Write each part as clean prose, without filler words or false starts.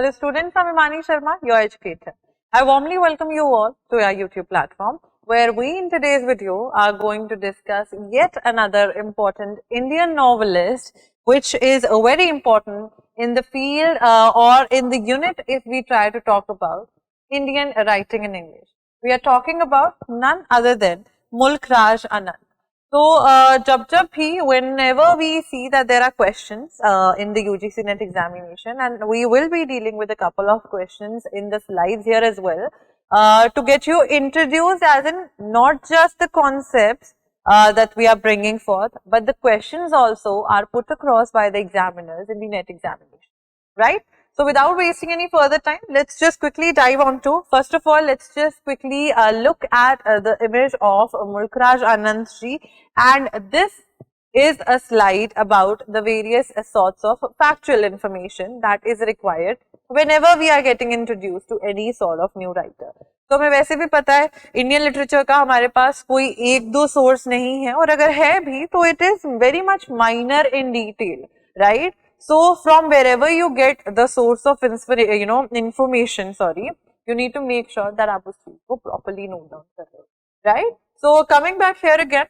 Hello students, I'm Himani Sharma, your educator. I warmly welcome you all to our YouTube platform, where we in today's video are going to discuss yet another important Indian novelist, which is very important in the field or in the unit if we try to talk about Indian writing in English. We are talking about none other than Mulk Raj Anand. So, whenever we see that there are questions in the UGC NET examination, and we will be dealing with a couple of questions in the slides here as well, to get you introduced as in not just the concepts that we are bringing forth, but the questions also are put across by the examiners in the NET examination, right? So, without wasting any further time, let's just quickly dive on to, first of all, let's just quickly look at the image of Mulk Raj Anand ji, and this is a slide about the various sorts of factual information that is required whenever we are getting introduced to any sort of new writer. तो हमें वैसे भी पता है Indian literature का हमारे पास कोई एक दो सोर्स नहीं है, और अगर है भी तो it is very much minor in detail, right? So from wherever you get the source of information, you need to make sure that आप उस चीज को properly note down कर रहे हो, right? So coming back here again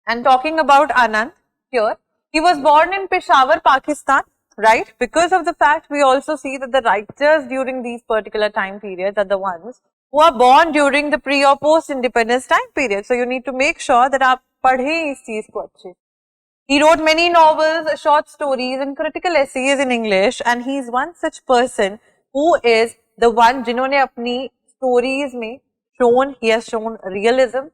and talking about Anand here, he was born in Peshawar, Pakistan, right? Because of the fact we also see that the writers during these particular time periods are the ones who are born during the pre or post independence time period. So you need to make sure that आप पढ़ें इस चीज को अच्छे. He wrote many novels, short stories and critical essays in English, and he is one such person who is the one जिन्होंने अपनी stories में he has shown realism,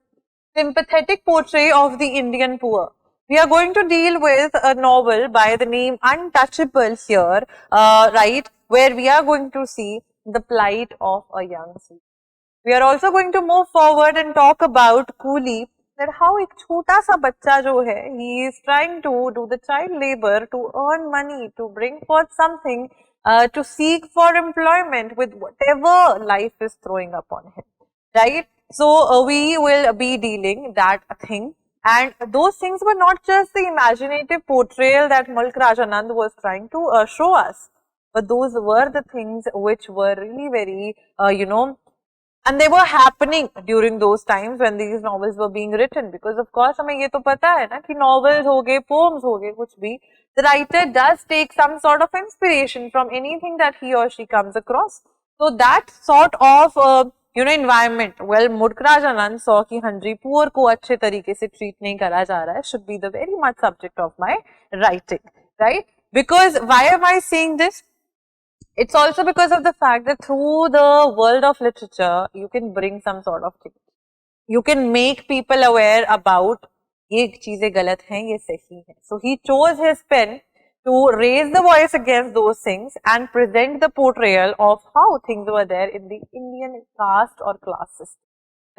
sympathetic portrait of the Indian poor. We are going to deal with a novel by the name Untouchable here, right, where we are going to see the plight of a young sea. We are also going to move forward and talk about Coolie, that how एक छोटा सा बच्चा जो है, he is trying to do the child labor to earn money, to bring forth something, to seek for employment with whatever life is throwing upon him, right? So we will be dealing that thing, and those things were not just the imaginative portrayal that Mulk Raj Anand was trying to show us, but those were the things which were really very, and they were happening during those times when these novels were being written, because of course हमें ये तो पता है ना कि novels हो गए, poems हो गए, कुछ भी, the writer does take some sort of inspiration from anything that he or she comes across. So that sort of environment, well, Mulk Raj Anand saw कि हंड्री poor को अच्छे तरीके से treat नहीं करा जा रहा है, should be the very much subject of my writing, right? Because why am I saying this? It's also because of the fact that through the world of literature, you can bring some sort of change. You can make people aware about ये चीजें गलत हैं, ये सही है. So he chose his pen to raise the voice against those things and present the portrayal of how things were there in the Indian caste or class system.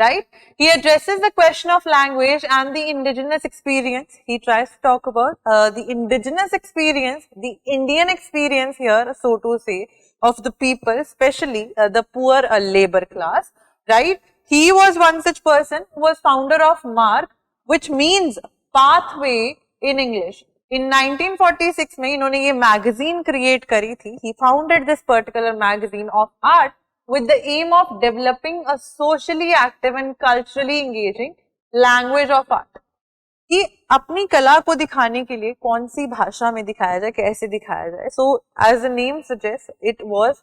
Right? He addresses the question of language and the indigenous experience. He tries to talk about the indigenous experience, the Indian experience here, so to say, of the people, especially the poor labor class. Right? He was one such person who was founder of MARC, which means pathway in English. In 1946 में इन्होंने ये magazine create करी थी. He founded this particular magazine of art with the aim of developing a socially active and culturally engaging language of art. कि अपनी कला को दिखाने के लिए कौन सी भाषा में दिखाया जाए, कैसे दिखाया जाए. So as the name suggests, it was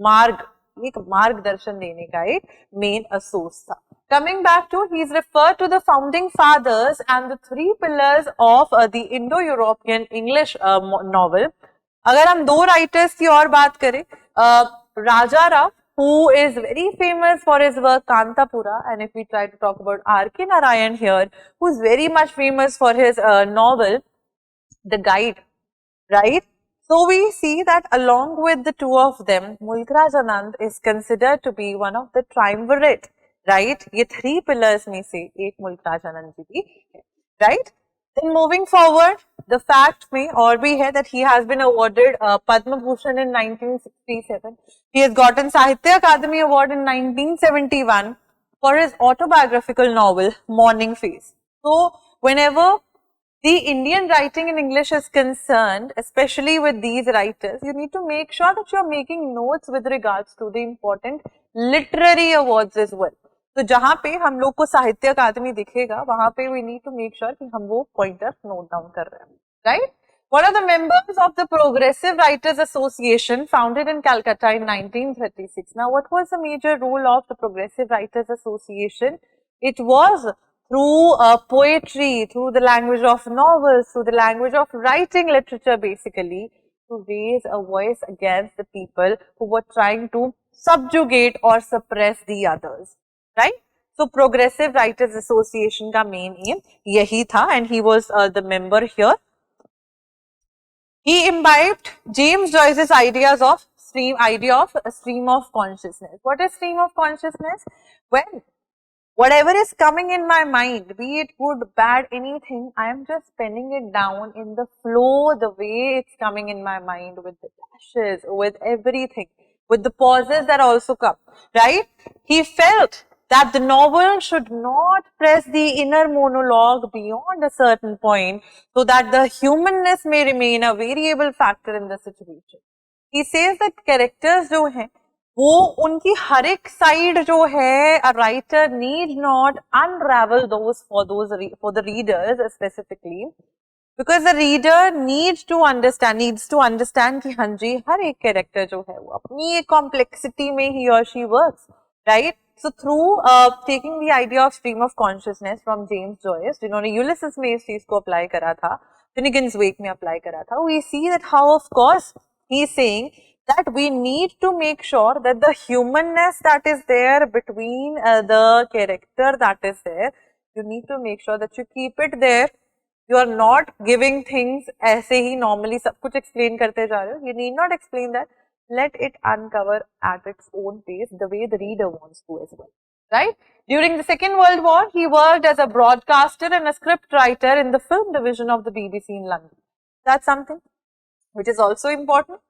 मार्ग, एक मार्गदर्शन देने का एक main source था. Coming back to, he is referred to the founding fathers and the three pillars of the Indo-European English novel. अगर हम दो writers की और बात करें, Raja Rao, who is very famous for his work Kantapura, and if we try to talk about R.K. Narayan here, who is very much famous for his novel The Guide, right? So we see that along with the two of them, Mulk Raj Anand is considered to be one of the triumvirate, right? ये three pillars में से एक Mulk Raj Anand जी भी है, right? Then moving forward, the fact में और भी है that he has been awarded Padma Bhushan in 1967. He has gotten Sahitya Akademi Award in 1971 for his autobiographical novel Morning Face. So whenever the Indian writing in English is concerned, especially with these writers, you need to make sure that you are making notes with regards to the important literary awards as well. तो जहाँ पे हम लोग को साहित्य अकादमी दिखेगा, वहाँ पे we need to make sure कि हम वो pointer note down कर रहे हैं, right? What are the members of the Progressive Writers Association founded in Calcutta in 1936? Now, what was the major role of the Progressive Writers Association? It was through poetry, through the language of novels, through the language of writing literature basically, to raise a voice against the people who were trying to subjugate or suppress the others, right? So, Progressive Writers Association का main aim यही था, and he was the member here. He imbibed James Joyce's idea of a stream of consciousness. What is stream of consciousness? When whatever is coming in my mind, be it good, bad, anything, I am just penning it down in the flow, the way it's coming in my mind, with the dashes, with everything, with the pauses that also come, right? He felt that the novel should not press the inner monologue beyond a certain point so that the humanness may remain a variable factor in the situation. He says that characters जो हैं, वो उनकी हर एक side जो है, a writer need not unravel those for the readers specifically, because the reader needs to understand कि हाँ जी हर एक character जो है वो अपनी एक complexity में he or she works, right? So through taking the idea of stream of consciousness from James Joyce, जिन्होंने Ulysses में इस चीज को apply करा था, Finnegan's Wake में apply करा था, we see that how of course he is saying that we need to make sure that the humanness that is there between the character that is there, you need to make sure that you keep it there. You are not giving things ऐसे ही normally सब कुछ explain करते जा रहे हो. You need not explain that. Let it uncover at its own pace the way the reader wants to as well, right? During the Second World War, he worked as a broadcaster and a script writer in the film division of the BBC in London. That's something which is also important.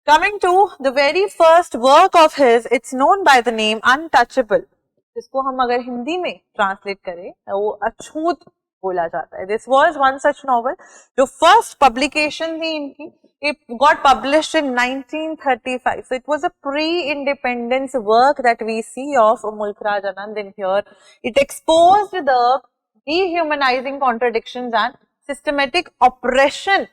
Coming to the very first work of his, it's known by the name Untouchable. जिसको हम अगर हिंदी में translate करें, वो अछूत बोला जाता है. This was one such novel. जो first publication थी इनकी, it got published in 1935. So it was a pre-independence work that we see of Mulk Raj Anand in here. It exposed the dehumanizing contradictions and systematic oppression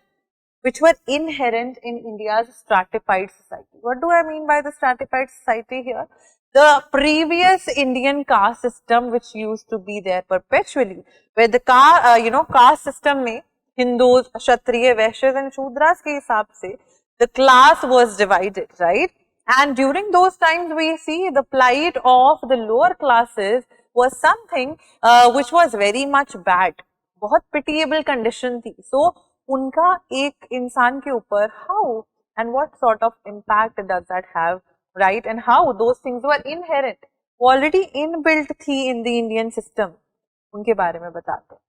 which were inherent in India's stratified society. What do I mean by the stratified society here? The previous Indian caste system which used to be there perpetually, where the caste system में Hindus, Kshatriya, Vaishyas and Shudras के हिसाब से the class was divided, right? And during those times we see the plight of the lower classes was something which was very much bad. बहुत pitiable condition थी. So उनका एक इंसान के ऊपर how and what sort of impact does that have, right? And how those things were inherent, already inbuilt थी in the Indian system. उनके बारे में बताते हैं.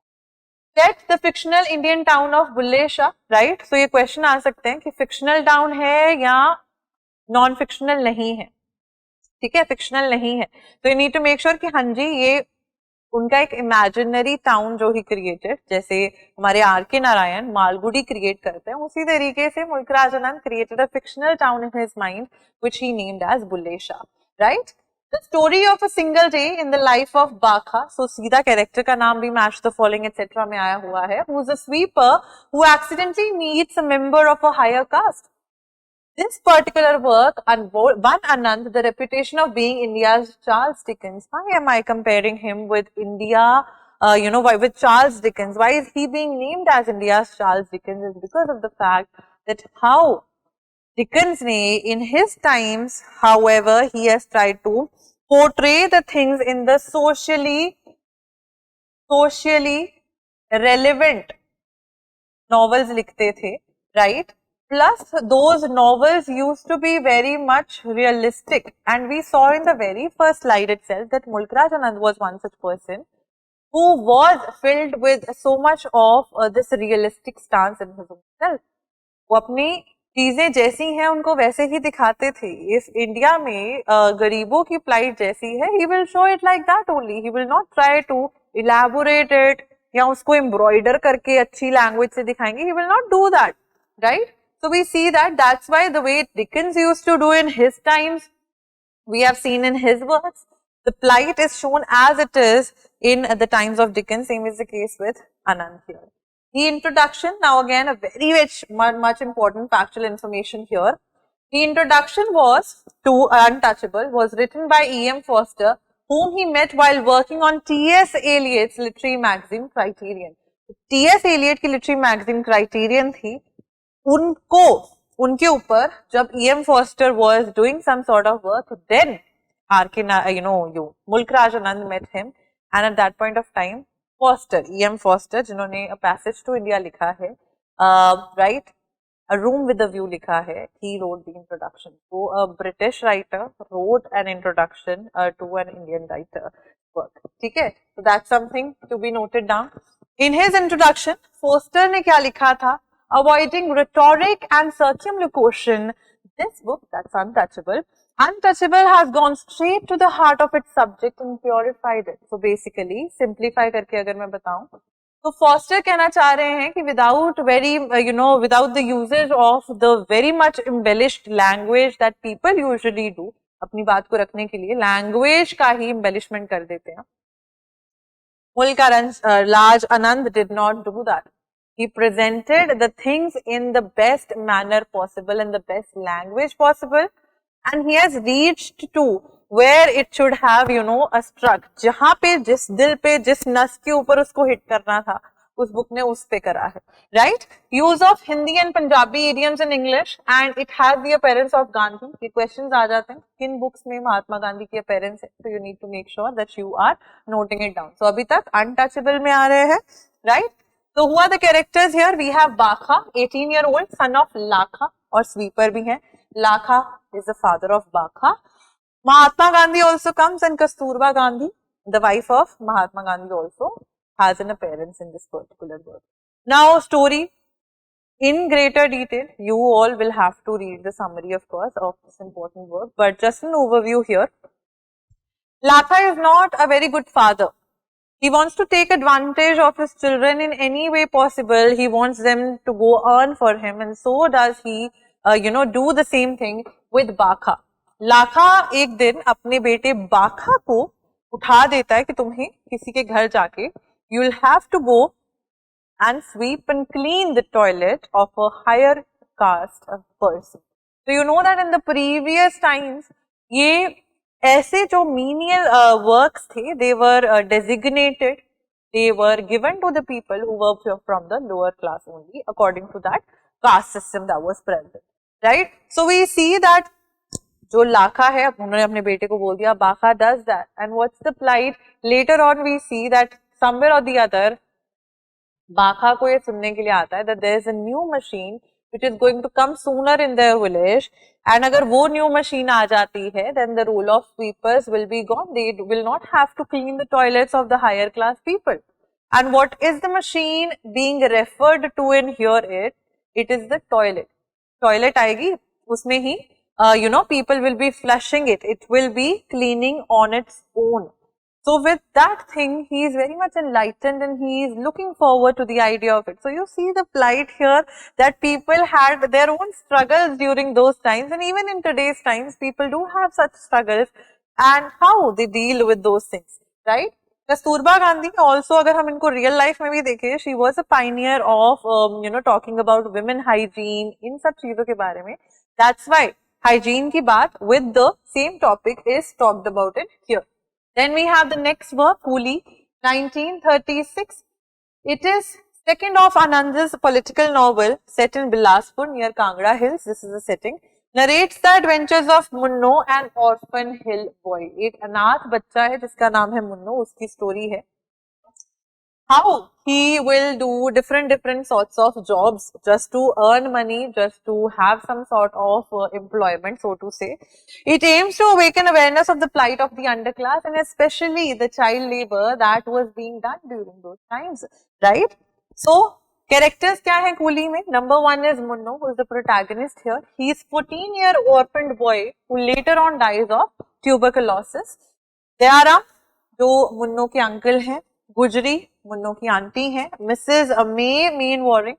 Get the fictional Indian town of Bulle Shah, right? So ये question आ सकते हैं कि fictional town है या non fictional नहीं है. ठीक है, fictional नहीं है. So you need to make sure कि हाँ जी ये उनका एक imaginary town जो ही created, जैसे हमारे R.K. नारायण मालगुडी create करते हैं, उसी तरीके से मुल्क Raj Anand created a fictional town in his mind which he named as Bulle Shah, right? The story of a single day in the life of Bakha, so सीधा character का नाम भी match the following etc. में आया हुआ है, who is a sweeper who accidentally meets a member of a higher caste. This particular work won Anand the reputation of being India's Charles Dickens. Why am I comparing him with India, with Charles Dickens? Why is he being named as India's Charles Dickens? Is because of the fact that how Dickens ne, in his times, however, he has tried to portray the things in the socially relevant novels लिखते थे, right? Plus, those novels used to be very much realistic, and we saw in the very first slide itself that Mulk Raj Anand was one such person who was filled with so much of this realistic stance in his own self. वो अपनी चीजें जैसी हैं उनको वैसे ही दिखाते थे. इस इंडिया में गरीबों की plight जैसी है, he will show it like that only. He will not try to elaborate it, या उसको एम्ब्रॉयडर करके अच्छी लैंग्वेज से दिखाएंगे. He will not do that, right? So we see that that's why the way Dickens used to do in his times, we have seen in his works, the plight is shown as it is in the times of Dickens. Same is the case with Anand here. The introduction, now again a very much important factual information here. The introduction was to Untouchable was written by E.M. Forster, whom he met while working on T.S. Eliot's literary magazine Criterion. T.S. Eliot की literary magazine Criterion थी, उनको उनके ऊपर जब E.M. Forster was doing some sort of work, then R.K. Mulk Raj Anand met him, and at that point of time Forster, E.M. Forster, जिन्होंने A Passage to India लिखा है, right, A Room with a View लिखा है, he wrote the introduction. So a British writer wrote an introduction to an Indian writer work. ठीक है, so that's something to be noted down. In his introduction, Forster ने क्या लिखा था? Avoiding rhetoric and circumlocution, this book, that's Untouchable. Untouchable has gone straight to the heart of its subject and purified it. So basically, simplify करके अगर मैं बताऊं, तो Forster कहना चाह रहे हैं कि without without the usage of the very much embellished language that people usually do, अपनी बात को रखने के लिए language का ही embellishment कर देते हैं. Mulk Raj Anand did not do that. He presented the things in the best manner possible and the best language possible, and he has reached to where it should have, a struck. जहाँ पे जिस दिल पे जिस नस के ऊपर उसको हिट करना था, उस बुक ने उस पे करा है, right? Use of Hindi and Punjabi idioms in English, and it has the appearance of Gandhi. ये questions आ जाते हैं, किन books में महात्मा गांधी की appearance है, so you need to make sure that you are noting it down. So अभी तक Untouchable में आ रहे हैं, right? So who are the characters here? We have Bakha, 18-year-old son of Lakha, और sweeper भी है. Lakha is the father of Bakha. Mahatma Gandhi also comes, and Kasturba Gandhi, the wife of Mahatma Gandhi, also has an appearance in this particular work. Now, story in greater detail. You all will have to read the summary, of course, of this important work, but just an overview here. Lakha is not a very good father. He wants to take advantage of his children in any way possible. He wants them to go earn for him, and so does he, do the same thing with Bakha. लाखा एक दिन अपने बेटे बाखा को उठा देता है कि तुम्हें किसी के घर जाके you will have to go and sweep and clean the toilet of a higher caste person. So you know that in the previous times, ये ऐसे जो menial works थे, they were designated, they were given to the people who were from the lower class only, according to that caste system that was present, right? So we see that जो लाखा है, उन्होंने अपने बेटे को बोल दिया, बाखा does that, and what's the plight? Later on we see that somewhere or the other, बाखा को ये सुनने के लिए आता है that there is a new machine which is going to come sooner in their village, and अगर वो new machine आ जाती है, then the role of sweepers will be gone. They will not have to clean the toilets of the higher class people. And what is the machine being referred to in here? It is the toilet. Toilet आएगी, उसमें ही people will be flushing it. It will be cleaning on its own. So with that thing, he is very much enlightened and he is looking forward to the idea of it. So you see the plight here that people had their own struggles during those times, and even in today's times, people do have such struggles, and how they deal with those things, right? Kasturba Gandhi also, अगर हम इनको real life में भी देखें, she was a pioneer of talking about women hygiene, इन सब चीजों के बारे में. That's why hygiene की बात with the same topic is talked about it here. Then we have the next work, Coolie, 1936. It is second of Anand's political novel set in Bilaspur near Kangra Hills. This is the setting. Narrates the adventures of Munno, an orphan hill boy. एक अनाथ बच्चा है जिसका नाम है Munro, उसकी story है. How he will do different sorts of jobs just to earn money, just to have some sort of employment, so to say. It aims to awaken awareness of the plight of the underclass and especially the child labor that was being done during those times, right? So, characters क्या है coolie में? Number one is Munno, who is the protagonist here. He is 14-year orphaned boy who later on dies of tuberculosis. There are जो Munro के uncle हैं, गुजरी, Munro की aunty हैं, Mrs मे mean warring.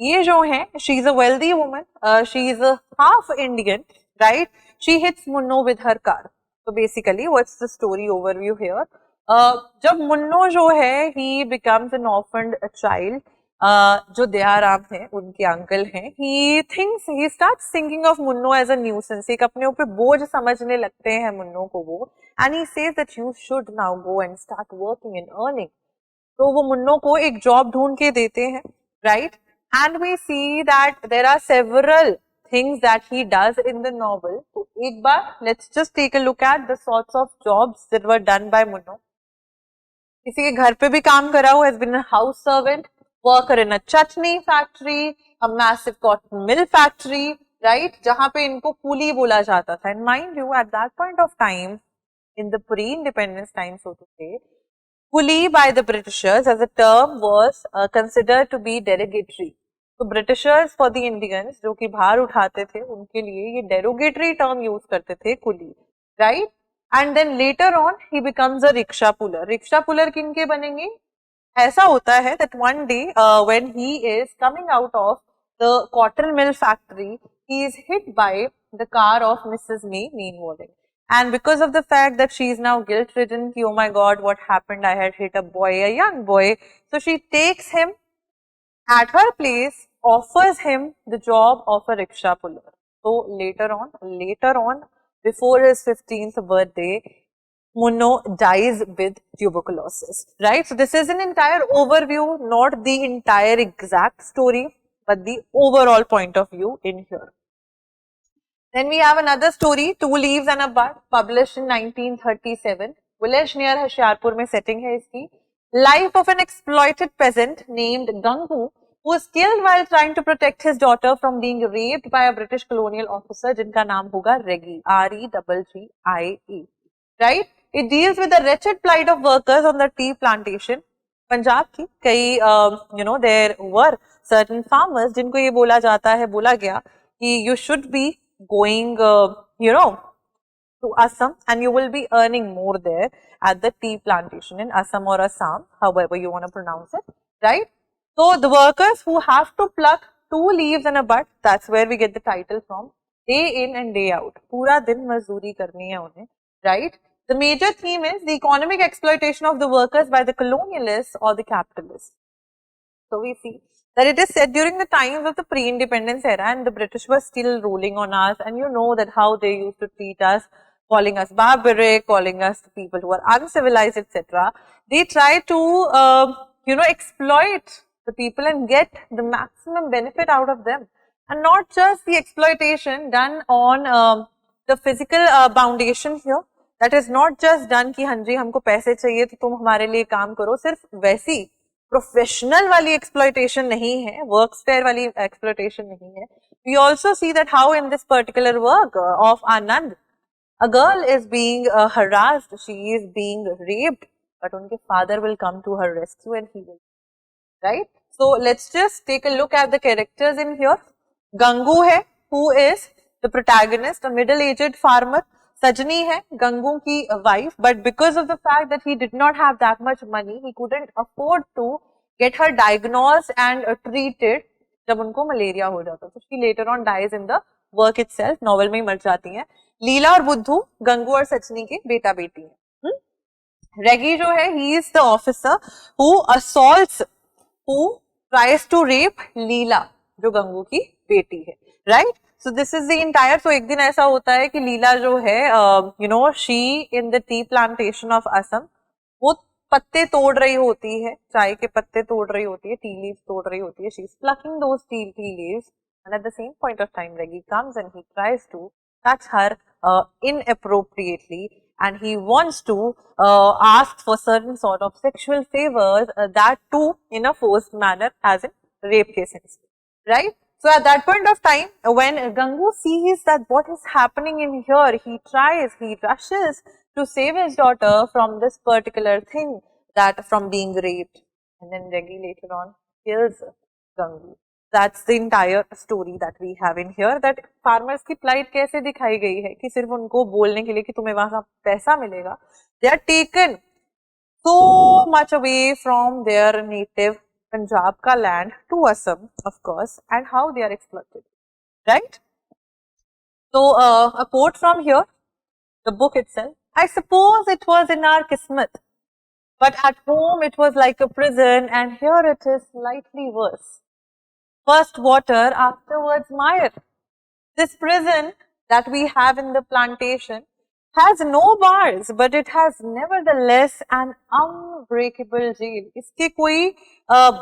ये जो है, she is a wealthy woman, she is a half Indian, right. She hits Munno with her car. तो basically what's the story overview here. जब मुन्नो जो है, he becomes an orphaned child, जो दयाराम है उनके अंकल हैं, he starts thinking of Munno as a nuisance. एक अपने ऊपर बोझ समझने लगते हैं मुन्नो को वो, and he says that you should now go and start working and earning. तो वो मुन्नो को एक जॉब ढूंढ के देते हैं, right. And we see that there are several things that he does in the novel. तो एक बार let's just take a look at the sorts of jobs that were done by Munro. किसी के घर पे भी काम करा हो, has been a house servant, worker in a chutney factory, a massive cotton mill factory, right? जहाँ पे इनको कूली बोला जाता था. And mind you, at that point of time, in the pre-independence time, so to say, coolie by the Britishers as a term was considered to be derogatory. तो Britishers for the Indians जो कि भार उठाते थे, उनके लिए ये derogatory term use करते थे, coolie, right. And then later on he becomes a rickshaw puller. Rickshaw puller किनके बनेंगे? ऐसा होता है that one day when he is coming out of the cotton mill factory, he is hit by the car of Mrs May Mean Walling. And because of the fact that she is now guilt ridden, ki oh my god, what happened, I had hit a boy, a young boy, so she takes him at her place, offers him the job of a rickshaw puller. So later on, before his 15th birthday, Munno dies with tuberculosis, right? So this is an entire overview, not the entire exact story, but the overall point of view in here. Then we have another story, Two Leaves and a Bud, published in 1937. Village near Hoshiarpur में setting है इसकी. Life of an exploited peasant named Gangu, who was killed while trying to protect his daughter from being raped by a British colonial officer, जिनका नाम होगा Reggie, R-E-G-G-I-E, right? It deals with the wretched plight of workers on the tea plantation. Punjab की कई there were certain farmers जिनको ये बोला गया कि you should be going to Assam and you will be earning more there at the tea plantation in Assam or Assam, however you want to pronounce it, right? So the workers who have to pluck two leaves and a bud, that's where we get the title from, day in and day out. पूरा दिन मजदूरी करनी है उन्हें, right? The major theme is the economic exploitation of the workers by the colonialists or the capitalists. So we see that it is said during the times of the pre-independence era and the British were still ruling on us, and you know that how they used to treat us, calling us barbaric, calling us people who are uncivilized, etc. They try to exploit the people and get the maximum benefit out of them, and not just the exploitation done on the physical foundation here. That is not just done कि हाँ जी हमको पैसे चाहिए तो तुम हमारे लिए काम करो, सिर्फ वैसी प्रोफेशनल वाली एक्सप्लॉयटेशन नहीं है, वर्क फेयर वाली एक्सप्लॉयटेशन नहीं है. We also see that how in this particular work of Anand, a girl is being harassed, she is being raped, but उनके father will come to her rescue and he will, right? So let's just take a look at the characters in here. Gangu है, who is the protagonist, a middle-aged farmer. Sajni है, Gangu की wife, but because of the fact that he did not have that much money, he couldn't afford to get her diagnosed and treated. जब उनको malaria हो जाता तो she later on dies in the work itself, novel में ही मर जाती हैं. लीला और बुद्धू, गंगू और सचनी के बेटा बेटी हैं. रेगी जो है, he is the officer who assaults, who tries to rape लीला, जो गंगू की बेटी है, right? So this is the entire. So एक दिन ऐसा होता है कि लीला जो है she in the tea plantation of Assam, वो पत्ते तोड़ रही होती है, चाय के पत्ते तोड़ रही होती है, tea leaves तोड़ रही होती है. She is plucking those tea leaves, and at the same point of time Reggie comes and he tries to touch her inappropriately, and he wants to ask for certain sort of sexual favors, that too in a forced manner, as in rape cases, right? So at that point of time, when Gangu sees that what is happening in here, he rushes to save his daughter from this particular thing, that from being raped, and then Reggie later on kills Gangu. That's the entire story that we have in here. That farmers की plight कैसे दिखाई गई है कि सिर्फ उनको बोलने के लिए कि तुम्हें वहाँ पैसा मिलेगा, they are taken so much away from their native Punjab ka land to Assam, of course, and how they are exploited, right? So, a quote from here, the book itself. I suppose it was in our kismet, but at home it was like a prison, and here it is slightly worse. First water, afterwards mire. This prison that we have in the plantation has no bars, but it has nevertheless an unbreakable jail. इसके कोई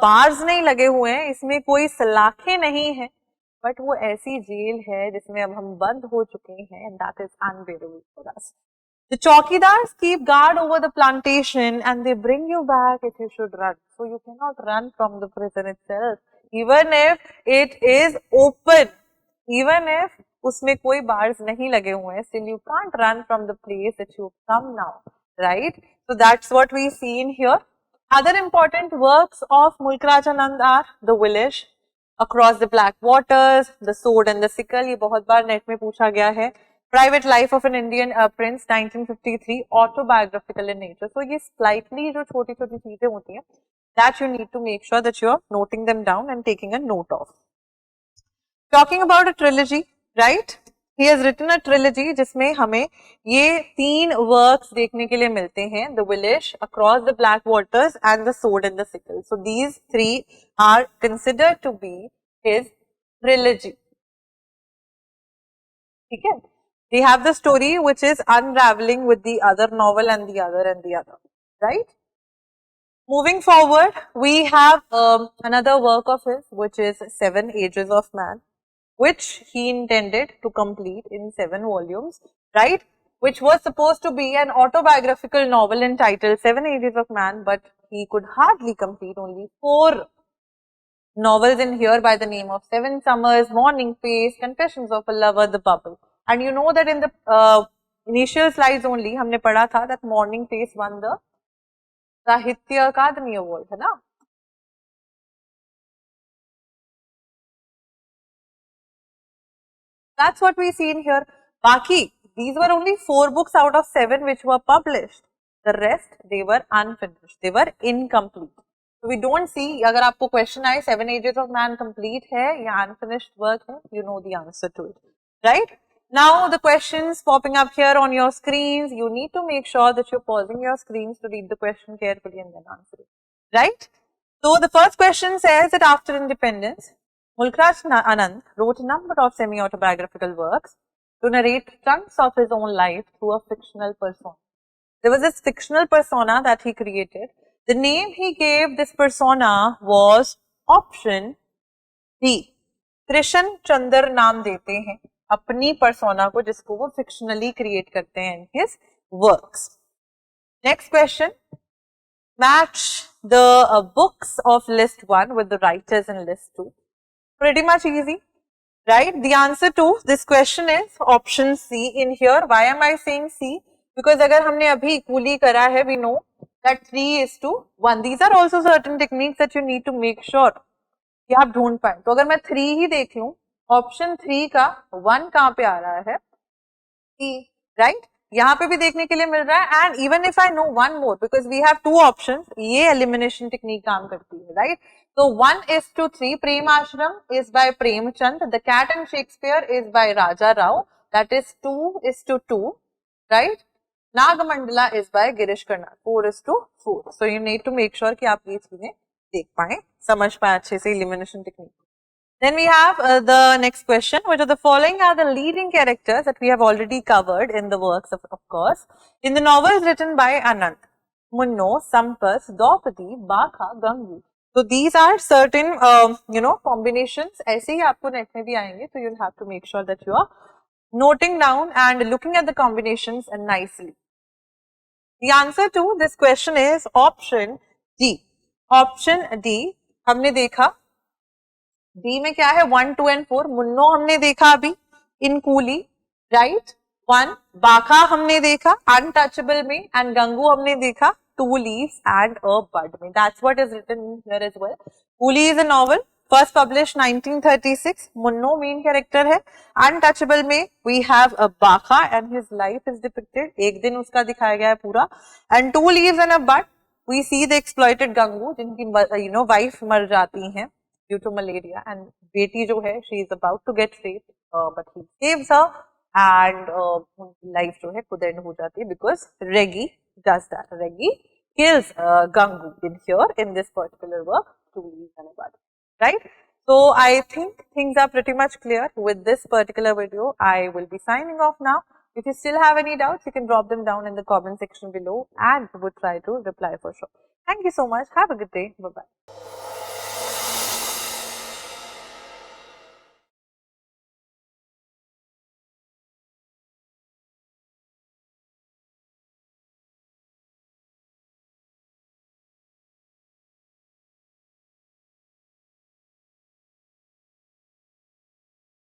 bars नहीं लगे हुए हैं, इसमें कोई सलाखें नहीं है, but वो ऐसी जेल है जिसमें अब हम बंद हो चुके हैं, and that is unbearable for us. The chowkidars keep guard over the plantation and they bring you back if you should run. So you cannot run from the prison itself, even if it is open, even if उसमें कोई bars नहीं लगे हुए हैं, still you can't run from the place that you come now, right? So that's what we see in here. Other important works of Mulk Raj Anand are The Village, Across the Black Waters, The Sword and the Sickle, ये बहुत बार net में पूछा गया है. Private Life of an Indian Prince 1953, autobiographical in nature. So ये slightly जो छोटी छोटी चीजें होती हैं, that you need to make sure that you are noting them down and taking a note of. Talking about a trilogy, right? He has written a trilogy जिसमें हमें ये 3 works देखने के लिए मिलते हैं, The Village, Across the Black Waters and The Sword and the Sickle. So these 3 are considered to be his trilogy. ठीक है? They have the story which is unraveling with the other novel and the other and the other, right? Moving forward, we have another work of his which is 7 Ages of Man, which he intended to complete in 7 volumes, right? Which was supposed to be an autobiographical novel entitled 7 Ages of Man, but he could hardly complete, only 4 novels in here by the name of 7 Summers, Morning Face, Confessions of a Lover, The Bubble. And you know that in the initial slides only, हमने पढ़ा था that Morning Face won the Sahitya Akademi Award, है ना? That's what we see in here. Baki, these were only 4 books out of 7 which were published. The rest, they were unfinished. They were incomplete. So we don't see, अगर आपको question आए 7 Ages of Man complete है या unfinished work है, you know the answer to it, right? Now the questions popping up here on your screens, you need to make sure that you're pausing your screens to read the question carefully and then answer it, right? So the first question says that after independence, Mulk Raj Anand wrote a number of semi-autobiographical works to narrate chunks of his own life through a fictional persona. There was this fictional persona that he created. The name he gave this persona was option D. Krishan Chandar नाम देते हैं अपनी persona को जिसको वो fictionally create करते हैं in his works. Next question. Match the books of list 1 with the writers in list 2. Pretty much easy, right? The answer to this question is option C in here. Why am I saying C? Because अगर हमने अभी equally करा है, we know that 3:1. These are also certain techniques that you need to make sure कि आप ढूंढ पाए. तो अगर मैं 3 ही देख लूं, ऑप्शन 3 का 1 कहाँ पे आ रहा है? E, right? यहाँ पे भी देखने के लिए मिल रहा है. And even if I know one more, because we have 2 options, ये elimination technique काम करती है, right? So 1:3, Prem Ashram is by Premchand. The Cat and Shakespeare is by Raja Rao. That is 2:2, right? Nagamandala is by Girish Karnad. 4:4. So you need to make sure कि आप ये चीजें देख पाए, समझ पाए अच्छे से elimination technique. Then we have the next question, which of the following are the leading characters that we have already covered in the works of course, in the novels written by Anand. Munno, Sampas, Draupadi, Bakha, Gangu. So these are certain, combinations. ऐसे ही आपको net में भी आएंगे, so you'll have to make sure that you are noting down and looking at the combinations nicely. The answer to this question is option D. Option D, हमने देखा. D में क्या है? 1, 2 and 4. मुन्नो हमने देखा अभी इन कूली, right? 1. बाखा हमने देखा अनटचेबल में, and गंगू हमने देखा 2 leaves and a bud में. That's what is written here as well. Coolie is a novel, first published 1936. Munro main character है. Untouchable में we have a बाखा and his life is depicted. एक दिन उसका दिखाया गया है पूरा. And 2 leaves and a bud. we see the exploited Gangu, जिनकी wife मर जाती हैं due to malaria, and बेटी जो है, she is about to get raped, but he saves her, and life जो है खुद end हो जाती है because Reggie does that. Reggie kills Gangu in this particular work to release anybody, right? So I think things are pretty much clear with this particular video. I will be signing off now. If you still have any doubts, you can drop them down in the comment section below and would try to reply for sure. Thank you so much. Have a good day. Bye-bye.